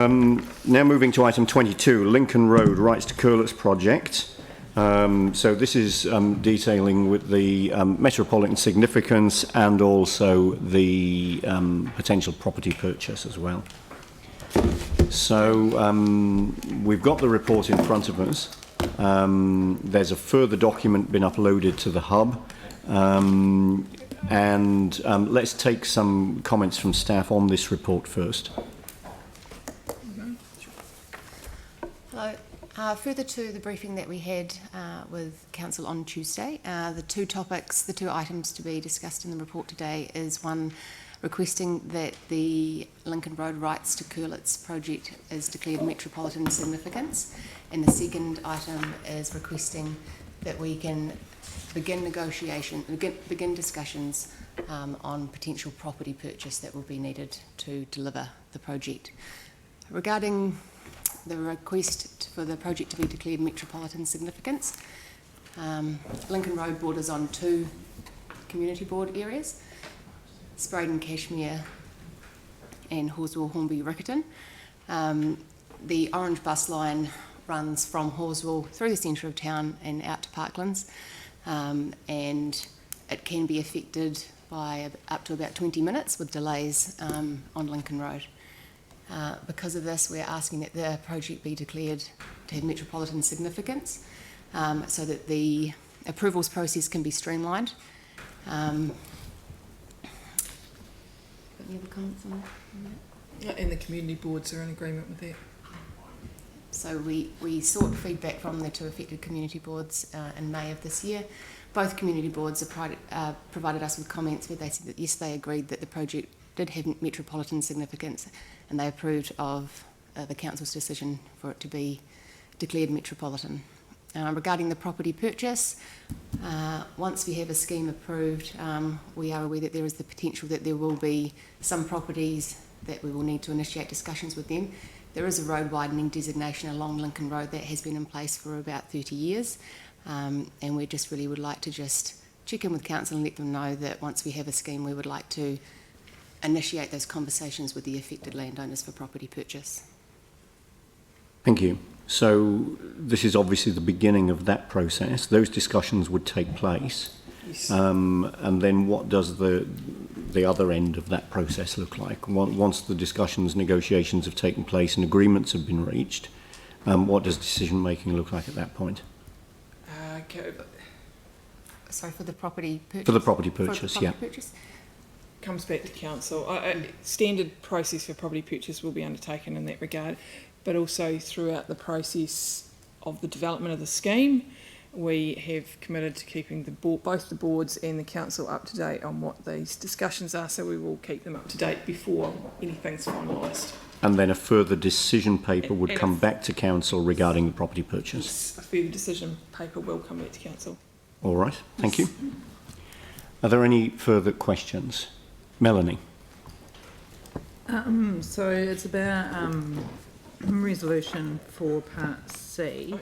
Now moving to item 22, Lincoln Road, Wrights to Curletts project. So this is detailing with the metropolitan significance and also the potential property purchase as well. So we've got the report in front of us. There's a further document been uploaded to the hub. Let's take some comments from staff on this report first. Further to the briefing that we had with Council on Tuesday, the two items to be discussed in the report today is one, requesting that the Lincoln Road Wrights to Curletts project is declared metropolitan significance, and the second item is requesting that we can begin discussions on potential property purchase that will be needed to deliver the project. Regarding the request for the project to be declared metropolitan significance, Lincoln Road borders on two community board areas, Spraydon, Cashmere and Horswell, Hornby, Riccarton. The orange bus line runs from Horswell through the centre of town and out to Parklands, and it can be affected by up to about 20 minutes with delays on Lincoln Road. Because of this, we're asking that the project be declared to have metropolitan significance, so that the approvals process can be streamlined. Got any other comments on that? And the community boards are in agreement with that. So we sought feedback from the two affected community boards in May of this year. Both community boards provided us with comments where they said that yes, they agreed that the project did have metropolitan significance, and they approved of the council's decision for it to be declared metropolitan. Regarding the property purchase, once we have a scheme approved, we are aware that there is the potential that there will be some properties that we will need to initiate discussions with them. There is a road widening designation along Lincoln Road that has been in place for about 30 years, and we just really would like to just check in with council and let them know that once we have a scheme, we would like to initiate those conversations with the affected landowners for property purchase. Thank you. So this is obviously the beginning of that process. Those discussions would take place. Yes. And then what does the other end of that process look like? Once the discussions, negotiations have taken place and agreements have been reached, what does decision making look like at that point? Sorry, for the property purchase? For the property purchase, yeah. Purchase? Comes back to council. Standard process for property purchase will be undertaken in that regard, but also throughout the process of the development of the scheme, we have committed to keeping both the boards and the council up to date on what these discussions are, so we will keep them up to date before anything's finalised. And then a further decision paper would come back to council regarding the property purchase? Yes, a further decision paper will come back to council. All right, thank you. Are there any further questions? Melanie. So it's about resolution for part C.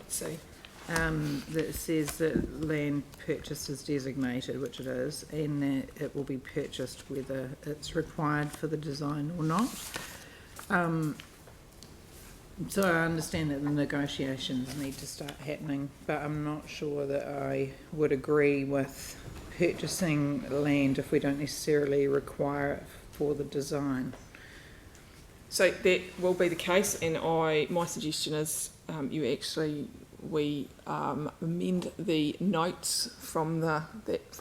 That says that land purchase is designated, which it is, and that it will be purchased whether it's required for the design or not. So I understand that the negotiations need to start happening, but I'm not sure that I would agree with purchasing land if we don't necessarily require it for the design. So that will be the case, and my suggestion is we amend the notes from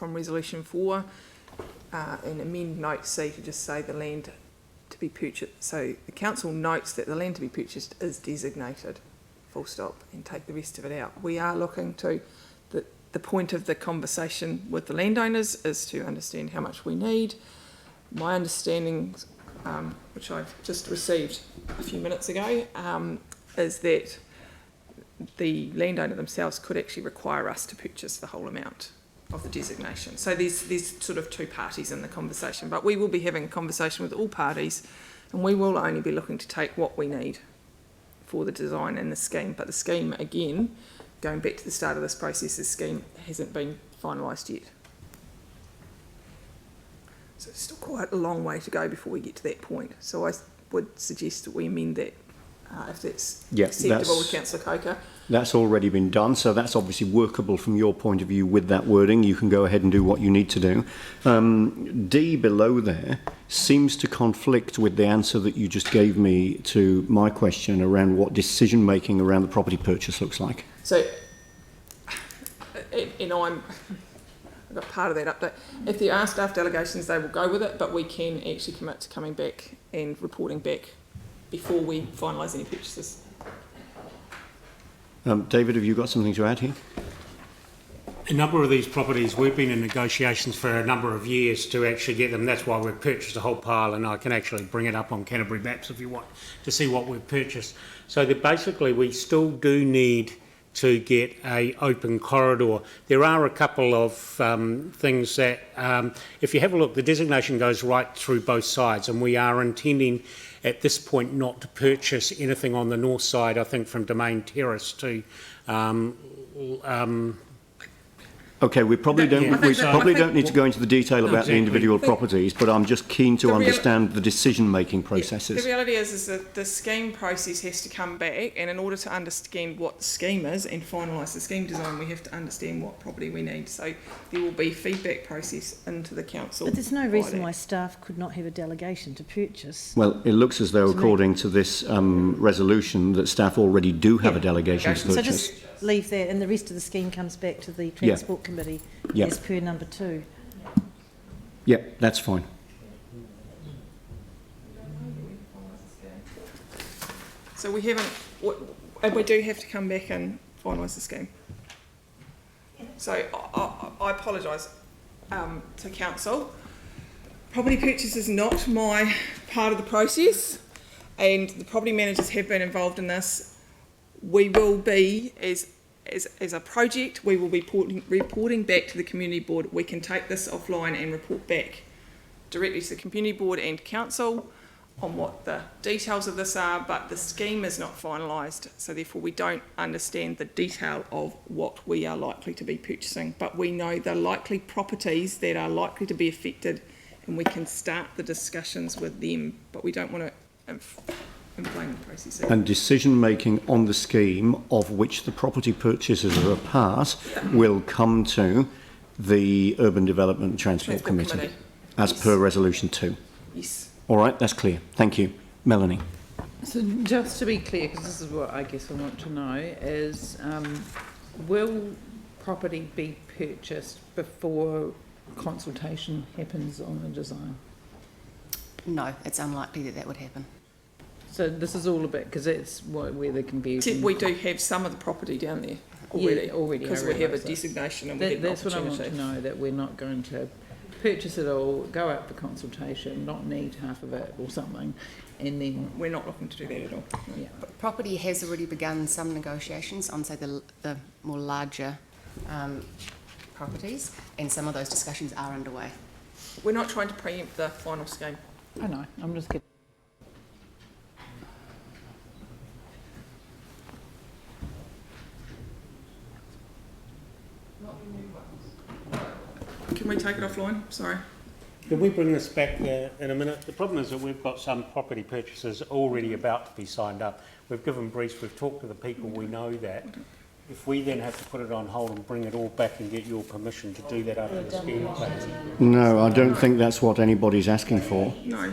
resolution 4 and amend note C to just say the land to be purchased. So the council notes that the land to be purchased is designated, full stop, and take the rest of it out. We are looking to the point of the conversation with the landowners is to understand how much we need. My understanding, which I've just received a few minutes ago, is that the landowner themselves could actually require us to purchase the whole amount of the designation. So there's sort of two parties in the conversation, but we will be having a conversation with all parties, and we will only be looking to take what we need for the design and the scheme. But the scheme, again, going back to the start of this process, the scheme hasn't been finalised yet. So it's still quite a long way to go before we get to that point. So I would suggest that we amend that if that's Yeah, acceptable with Councillor Coker. That's already been done, so that's obviously workable from your point of view with that wording. You can go ahead and do what you need to do. D below there seems to conflict with the answer that you just gave me to my question around what decision making around the property purchase looks like. So, and I've got part of that update. If there are staff delegations, they will go with it, but we can actually commit to coming back and reporting back before we finalise any purchases. David, have you got something to add here? A number of these properties, we've been in negotiations for a number of years to actually get them. That's why we've purchased a whole pile, and I can actually bring it up on Canterbury Maps if you want to see what we've purchased. So that basically we still do need to get a open corridor. There are a couple of things that, if you have a look, the designation goes right through both sides, and we are intending at this point not to purchase anything on the north side, I think from Domain Terrace to Okay, we probably don't need to go into the detail about the individual properties, but I'm just keen to understand the decision-making processes. The reality is that the scheme process has to come back, and in order to understand what the scheme is and finalise the scheme design, we have to understand what property we need. So there will be feedback process into the council. But there's no reason why staff could not have a delegation to purchase. Well, it looks as though, according to this resolution, that staff already do have a delegation to So purchase. just leave that, and the rest of the scheme comes back to the Transport Committee as per number 2. Yeah, that's fine. So we haven't, and we do have to come back and finalise the scheme. So I apologise to council. Property purchase is not my part of the process, and the property managers have been involved in this. We will be, as a project, we will be reporting back to the community board. We can take this offline and report back directly to the community board and council on what the details of this are, but the scheme is not finalised, so therefore we don't understand the detail of what we are likely to be purchasing, but we know the likely properties that are likely to be affected, and we can start the discussions with them, but we don't want to inflame the process. And decision making on the scheme, of which the property purchasers are a part, will come to the Urban Development and Transport Committee as per Resolution 2. Yes. All right, that's clear. Thank you. Melanie. So just to be clear, because this is what I guess I want to know, is will property be purchased before consultation happens on the design? No, it's unlikely that that would happen. So this is all a bit, because that's where the confusion... We do have some of the property down there already. Yeah, already. Because we have a designation and we have an That's what I want opportunity. to know, that we're not going to purchase it all, go out for consultation, not need half of it or something, and then... We're not looking to do that at all. Yeah. Property has already begun some negotiations on, say, the more larger properties, and some of those discussions are underway. We're not trying to preempt the final scheme. I know, I'm just kidding. Can we take it offline? Sorry. Can we bring this back in a minute? The problem is that we've got some property purchases already about to be signed up. We've given briefs, we've talked to the people, we know that. If we then have to put it on hold and bring it all back and get your permission to do that after the scheme phase. No, I don't think that's what anybody's asking for. No.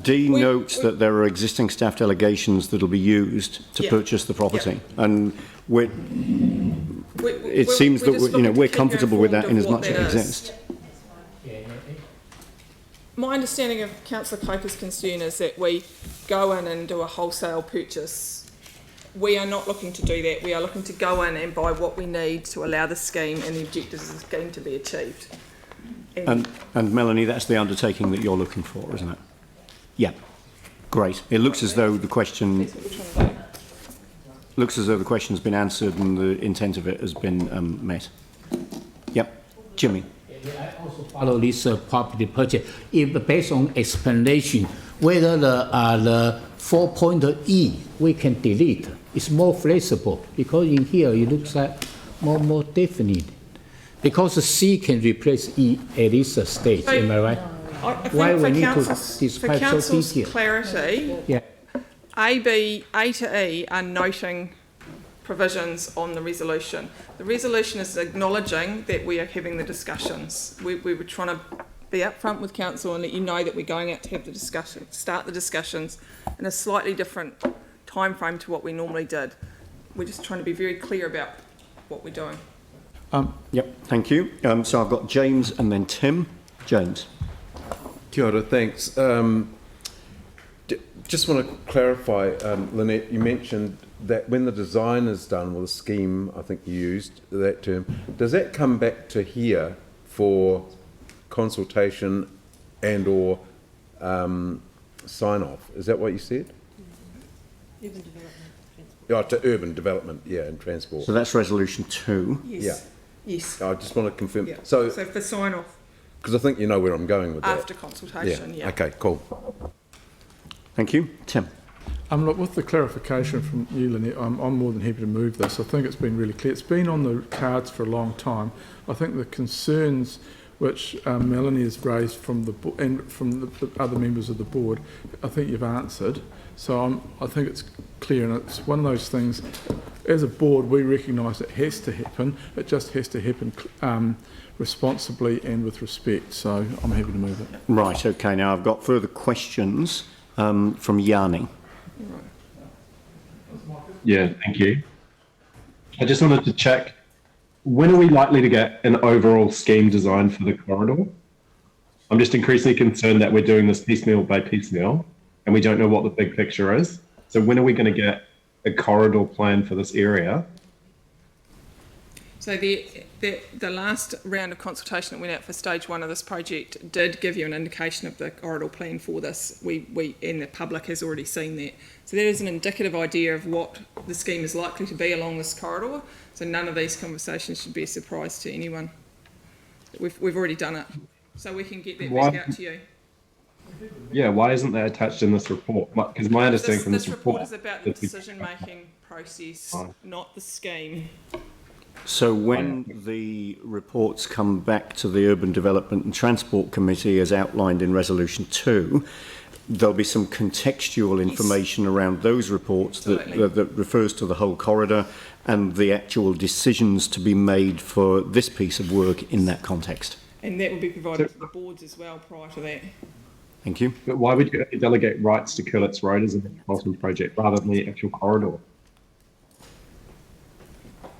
D notes that there are existing staff delegations that will be used to purchase the property, and it seems that we're comfortable with that in as much as it exists. My understanding of Councillor Coker's concern is that we go in and do a wholesale purchase. We are not looking to do that. We are looking to go in and buy what we need to allow the scheme and the objectives of the scheme to be achieved. And Melanie, that's the undertaking that you're looking for, isn't it? Yeah, great. It looks as though the question has been answered and the intent of it has been met. Yep, Jimmy. I also follow this property purchase. If based on explanation, whether the 4.E we can delete, it's more flexible because in here it looks like more definite. Because the C can replace E at this stage, am I right? I Why think we need to for describe so council's detailed? clarity, Yeah. A to E are noting provisions on the resolution. The resolution is acknowledging that we are having the discussions. We were trying to be upfront with council and let you know that we're going out to have the discussion, start the discussions in a slightly different time frame to what we normally did. We're just trying to be very clear about what we're doing. Yep, thank you. So I've got James and then Tim. James. Kia ora, thanks. Just want to clarify, Lynette, you mentioned that when the design is done, or the scheme, I think you used that term, does that come back to here for consultation and or sign off? Is that what you said? Urban development. Yeah, to urban development, yeah, and transport. So that's resolution 2. Yes. Yeah. Yes. I just want to confirm. Yeah. So for sign off because I think you know where I'm going with that. after consultation, yeah. Okay, cool. Thank you. Tim. Look, with the clarification from you, Lynette, I'm more than happy to move this. I think it's been really clear. It's been on the cards for a long time. I think the concerns which Melanie has raised from and from the other members of the board, I think you've answered. So I think it's clear, and it's one of those things, as a board, we recognise it has to happen. It just has to happen responsibly and with respect. So I'm happy to move it. Right, okay. Now I've got further questions from Yanni. Yeah, thank you. I just wanted to check, when are we likely to get an overall scheme design for the corridor? I'm just increasingly concerned that we're doing this piecemeal by piecemeal and we don't know what the big picture is. So when are we going to get a corridor plan for this area? So the last round of consultation that went out for stage 1 of this project did give you an indication of the corridor plan for this. We and the public has already seen that. So that is an indicative idea of what the scheme is likely to be along this corridor. So none of these conversations should be a surprise to anyone. We've already done it. So we can get that back out to you. Yeah, why isn't that attached in this report? Because my understanding from this report is about the decision-making process, not the scheme. So when the reports come back to the Urban Development and Transport Committee as outlined in Resolution 2, there'll be some contextual information around those reports that refers to the whole corridor and the actual decisions to be made for this piece of work in that context. And that will be provided to the boards as well prior to that. Thank you. But why would you delegate rights to Curletts Road as a Metropolitan project rather than the actual corridor?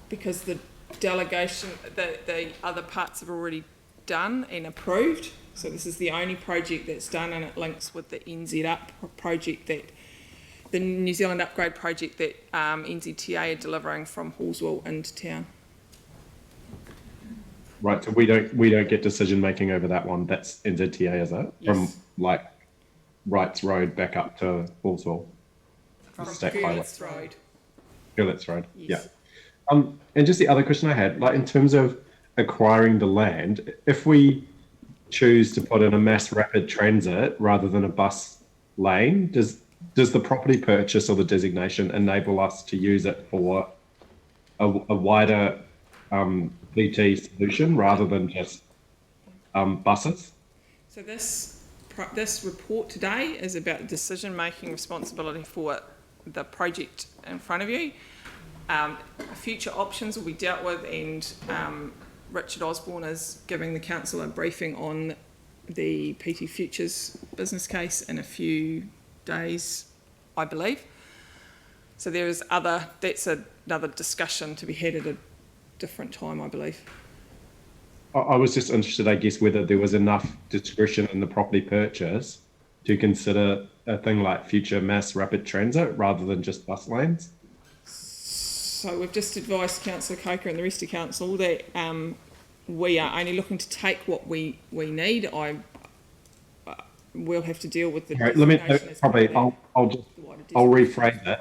Because the delegation, the other parts have already done and approved. So this is the only project that's done, and it links with the NZ Up project, that the New Zealand Upgrade project that NZTA are delivering from Hallswell into town. Right, so we don't get decision making over that one. That's NZTA, is it? Yes. From like Wrights Road back up to Hallswell. From State Highway. Curletts Road. Curletts Road. Yes. Yeah. And just the other question I had, like in terms of acquiring the land, if we choose to put in a mass rapid transit rather than a bus lane, does the property purchase or the designation enable us to use it for a wider BT solution rather than just buses? So this report today is about decision-making responsibility for the project in front of you. Future options will be dealt with, and Richard Osborne is giving the council a briefing on the PT Futures business case in a few days, I believe. So that's another discussion to be had at a different time, I believe. I was just interested, I guess, whether there was enough discretion in the property purchase to consider a thing like future mass rapid transit rather than just bus lanes. So we've just advised Councillor Coker and the rest of council that we are only looking to take what we need. We'll have to deal with the. Right, let me probably. I'll rephrase it.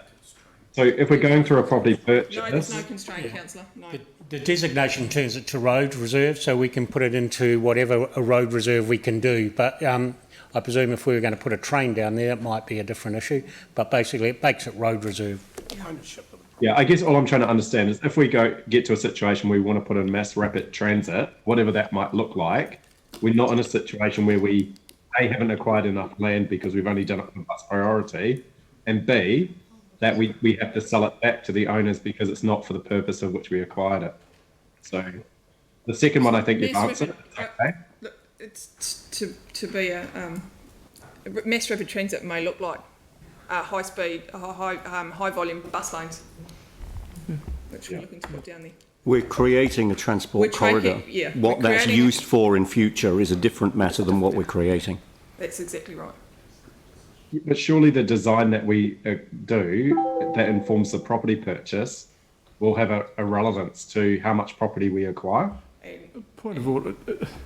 So if we're going through a property purchase, no, there's no constraint, councillor. No. The designation turns it to road reserve, so we can put it into whatever a road reserve we can do. But I presume if we were going to put a train down there, it might be a different issue. But basically, it makes it road reserve. Yeah, I guess all I'm trying to understand is if we get to a situation where we want to put in mass rapid transit, whatever that might look like, we're not in a situation where we A, haven't acquired enough land because we've only done it for bus priority, and B, that we have to sell it back to the owners because it's not for the purpose of which we acquired it. So the second one, I think you've answered. Okay. Look, it's to be a mass rapid transit may look like high speed, high volume bus lanes, which we're looking to put down there. We're creating a transport corridor. What that's used for in future is a different matter than what we're creating. That's exactly right. But surely the design that we do that informs the property purchase will have a relevance to how much property we acquire. Point of order.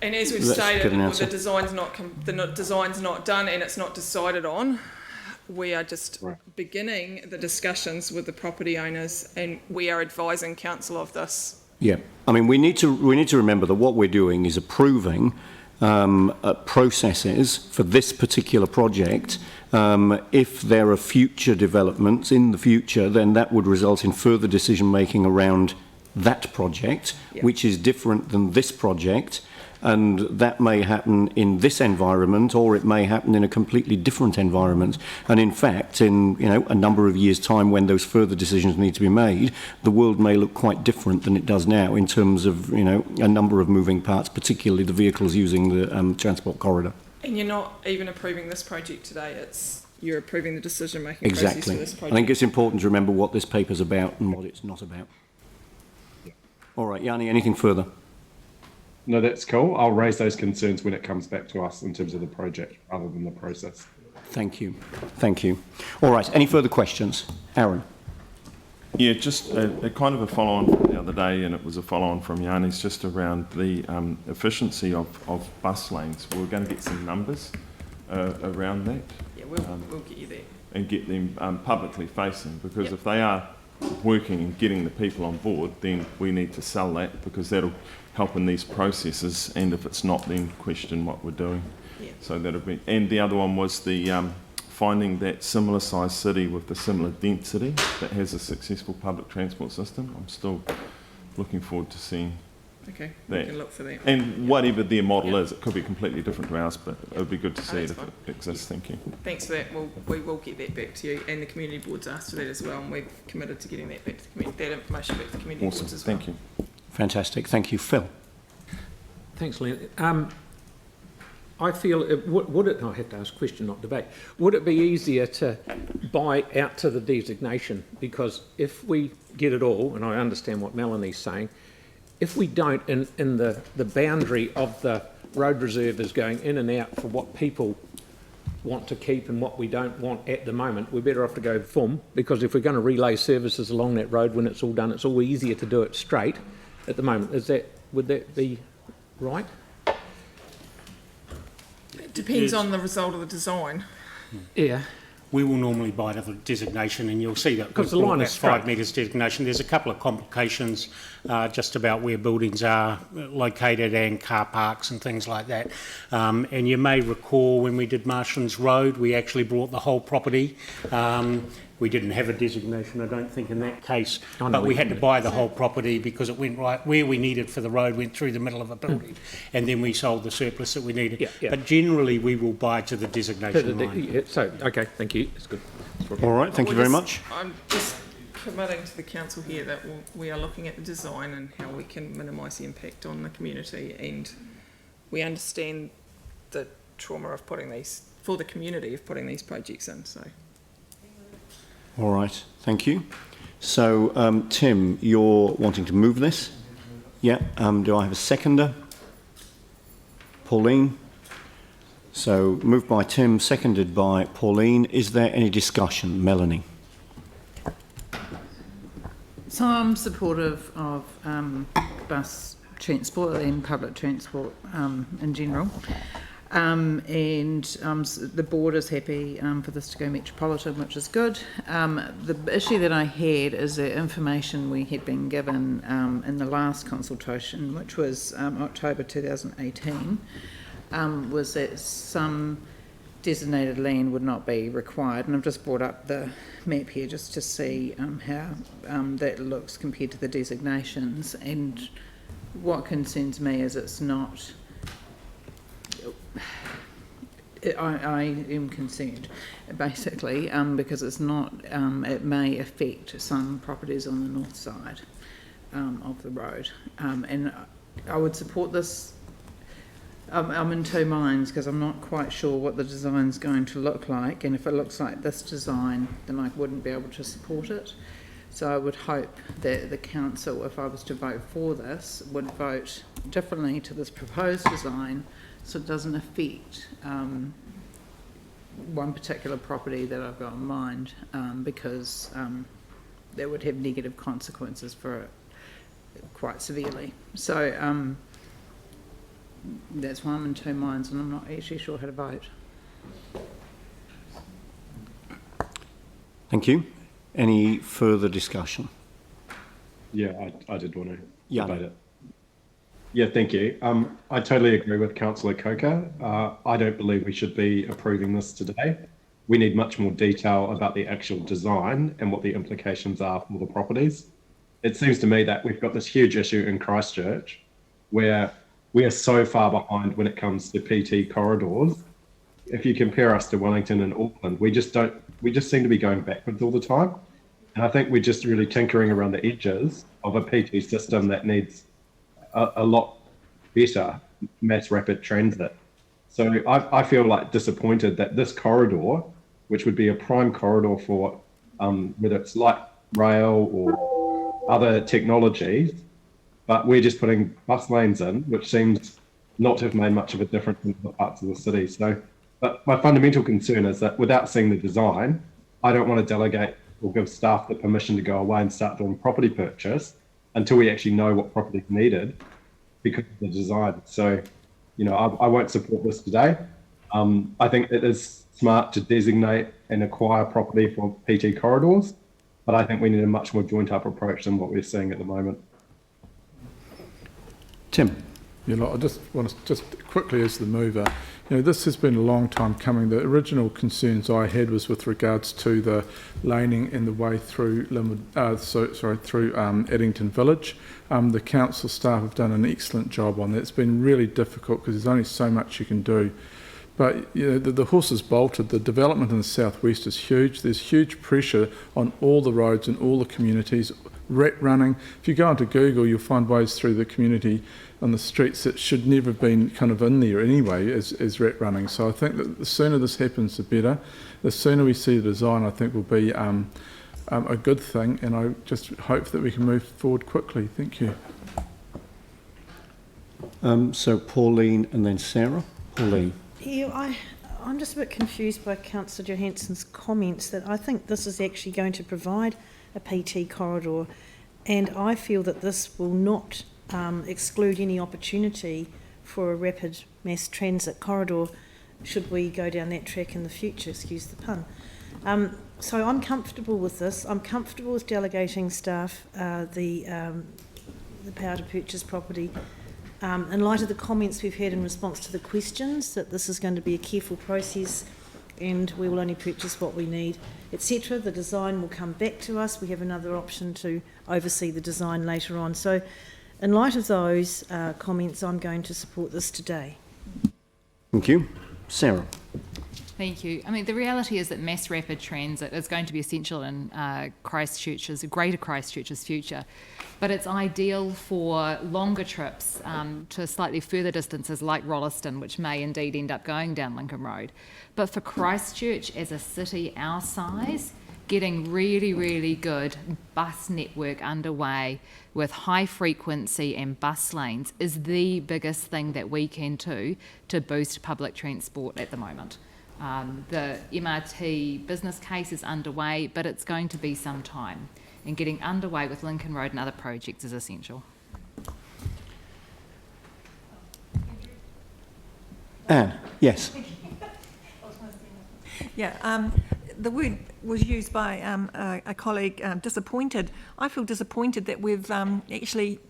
And as we've stated, the design's not done and it's not decided on. We are just beginning the discussions with the property owners, and we are advising council of this. Yeah, I mean, we need to remember that what we're doing is approving processes for this particular project. If there are future developments in the future, then that would result in further decision making around that project, which is different than this project. And that may happen in this environment, or it may happen in a completely different environment. And in fact, in a number of years' time, when those further decisions need to be made, the world may look quite different than it does now in terms of a number of moving parts, particularly the vehicles using the transport corridor. And you're not even approving this project today; you're approving the decision-making process for this project. I think it's important to remember what this paper's about and what it's not about. All right, Yanni, anything further? No, that's cool. I'll raise those concerns when it comes back to us in terms of the project rather than the process. Thank you. Thank you. All right, any further questions? Aaron? Yeah, just a kind of a follow-on from the other day, and it was a follow-on from Yanni's, just around the efficiency of bus lanes. We're going to get some numbers around that. Yeah, we'll get you there. And get them publicly facing, because if they are working and getting the people on board, then we need to sell that, because that'll help in these processes, and if it's not, then question what we're doing. Yeah. So that'll be. And the other one was the finding that similar sized city with the similar density that has a successful public transport system. I'm still looking forward to seeing that. We can look for that. And whatever their model is, it could be completely different to ours, but it would be good to see it if it exists. Thank you. Thanks for that. We will get that back to you, and the community board's asked for that as well, and we've committed to getting that back to the community, that information back to the community boards as well. Thank you. Fantastic. Thank you. Phil? Thanks, Len. I feel, would it, I have to ask a question, not debate, would it be easier to buy out to the designation? Because if we get it all, and I understand what Melanie's saying, if we don't, in the boundary of the road reserve is going in and out for what people want to keep and what we don't want at the moment, we're better off to go FUM, because if we're going to relay services along that road when it's all done, it's all easier to do it straight at the moment. Would that be right? It depends on the result of the design. Yeah. We will normally buy to the designation, and you'll see that because the line is 5 metres designation. There's a couple of complications just about where buildings are located and car parks and things like that. And you may recall when we did Marshlands Road, we actually brought the whole property. We didn't have a designation, I don't think, in that case, but we had to buy the whole property because it went right where we needed for the road, went through the middle of a building, and then we sold the surplus that we needed. But generally, we will buy to the designation line. So, okay, thank you. That's good. All right, thank you very much. I'm just committing to the council here that we are looking at the design and how we can minimise the impact on the community, and we understand the trauma of putting these, for the community, of putting these projects in, so. All right, thank you. So, Tim, you're wanting to move this? Yeah, do I have a seconder? Pauline? So, moved by Tim, seconded by Pauline. Is there any discussion? Melanie? So I'm supportive of bus transport and public transport in general. And the board is happy for this to go Metropolitan, which is good. The issue that I had is the information we had been given in the last consultation, which was October 2018, was that some designated land would not be required. And I've just brought up the map here just to see how that looks compared to the designations. And what concerns me is it's not... I am concerned, basically, because it's not, it may affect some properties on the north side of the road. And I would support this. I'm in two minds because I'm not quite sure what the design's going to look like, and if it looks like this design, then I wouldn't be able to support it. So I would hope that the council, if I was to vote for this, would vote differently to this proposed design, so it doesn't affect one particular property that I've got in mind, because that would have negative consequences for it quite severely. So that's why I'm in two minds, and I'm not actually sure how to vote. Thank you. Any further discussion? Yeah, I did want to Yeah. debate it. Yeah, thank you. I totally agree with Councillor Coker. I don't believe we should be approving this today. We need much more detail about the actual design and what the implications are for the properties. It seems to me that we've got this huge issue in Christchurch where we are so far behind when it comes to PT corridors. If you compare us to Wellington and Auckland, we just seem to be going backwards all the time. And I think we're just really tinkering around the edges of a PT system that needs a lot better mass rapid transit. So I feel like disappointed that this corridor, which would be a prime corridor for whether it's light rail or other technologies, but we're just putting bus lanes in, which seems not to have made much of a difference in other parts of the city. So, but my fundamental concern is that without seeing the design, I don't want to delegate or give staff the permission to go away and start doing property purchase until we actually know what property is needed because of the design. So, you know, I won't support this today. I think it is smart to designate and acquire property for PT corridors, but I think we need a much more joint up approach than what we're seeing at the moment. Tim. Yeah, look, I just want to just quickly as the mover, you know, this has been a long time coming. The original concerns I had was with regards to the laning and the way through through Addington Village. The council staff have done an excellent job on that. It's been really difficult because there's only so much you can do. But you know, the horse is bolted. The development in the southwest is huge. There's huge pressure on all the roads and all the communities. Rat running. If you go onto Google, you'll find ways through the community on the streets that should never have been kind of in there anyway as rat running. So I think that the sooner this happens, the better. The sooner we see the design, I think will be a good thing, and I just hope that we can move forward quickly. Thank you. So Pauline and then Sarah. Pauline. Yeah, I'm just a bit confused by Councillor Johansson's comments that I think this is actually going to provide a PT corridor, and I feel that this will not exclude any opportunity for a rapid mass transit corridor should we go down that track in the future, excuse the pun. So I'm comfortable with this. I'm comfortable with delegating staff the power to purchase property. In light of the comments we've had in response to the questions, that this is going to be a careful process and we will only purchase what we need, etc. The design will come back to us. We have another option to oversee the design later on. So in light of those comments, I'm going to support this today. Thank you. Sarah. Thank you. I mean, the reality is that mass rapid transit is going to be essential in Greater Christchurch's future, but it's ideal for longer trips to slightly further distances like Rolleston, which may indeed end up going down Lincoln Road. But for Christchurch as a city our size, getting really, really good bus network underway with high frequency and bus lanes is the biggest thing that we can do to boost public transport at the moment. The MRT business case is underway, but it's going to be some time. And getting underway with Lincoln Road and other projects is essential. Anne, yes. Yeah, the word was used by a colleague, disappointed. I feel disappointed that we've actually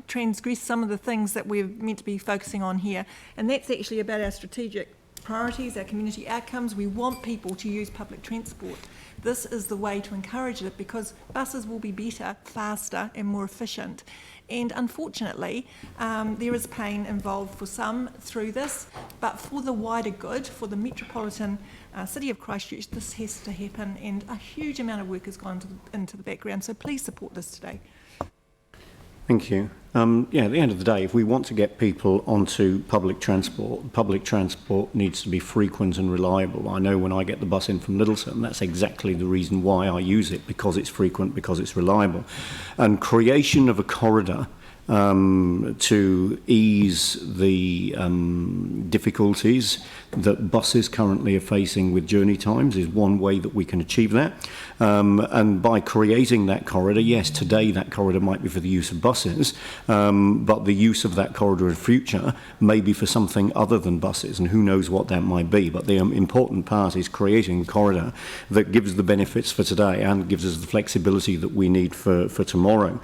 transgressed some of the things that we're meant to be focusing on here, and that's actually about our strategic priorities, our community outcomes. We want people to use public transport. this is the way to encourage it, because buses will be better, faster and more efficient. And unfortunately, there is pain involved for some through this, but for the wider good, for the metropolitan city of Christchurch, this has to happen, and a huge amount of work has gone into the background. So please support this today. Thank you. Yeah, at the end of the day, if we want to get people onto public transport needs to be frequent and reliable. I know when I get the bus in from Littleton, that's exactly the reason why I use it, because it's frequent, because it's reliable. And creation of a corridor to ease the difficulties that buses currently are facing with journey times is one way that we can achieve that. And by creating that corridor, yes, today that corridor might be for the use of buses, but the use of that corridor in future may be for something other than buses, and who knows what that might be. But the important part is creating a corridor that gives the benefits for today and gives us the flexibility that we need for tomorrow.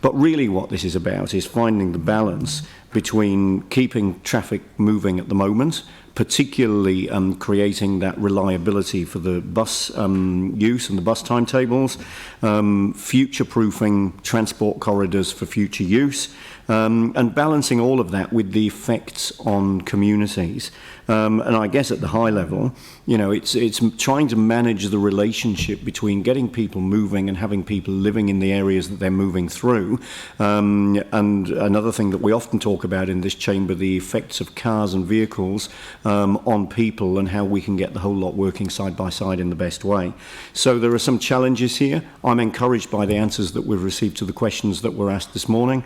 But really what this is about is finding the balance between keeping traffic moving at the moment, particularly creating that reliability for the bus use and the bus timetables, future-proofing transport corridors for future use, and balancing all of that with the effects on communities. And I guess at the high level, you know, it's trying to manage the relationship between getting people moving and having people living in the areas that they're moving through. And another thing that we often talk about in this chamber, the effects of cars and vehicles on people, and how we can get the whole lot working side by side in the best way. So there are some challenges here. I'm encouraged by the answers that we've received to the questions that were asked this morning.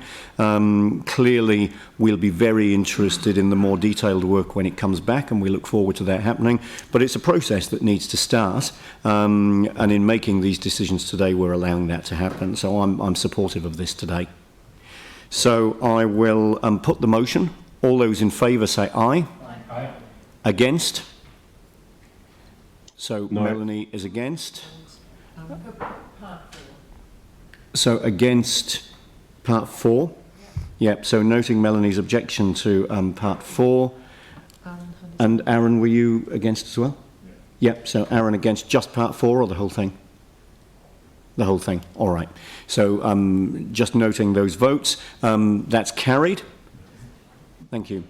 Clearly, we'll be very interested in the more detailed work when it comes back, and we look forward to that happening. But it's a process that needs to start, and in making these decisions today, we're allowing that to happen. So I'm supportive of this today. So I will put the motion. All those in favour say aye. Aye. Against? So no. Melanie is against. So against part 4. Yep, so noting Melanie's objection to part 4. And Aaron, were you against as well? Yeah. Yep, so Aaron against just part 4 or the whole thing? The whole thing, all right. So just noting those votes, that's carried. Thank you.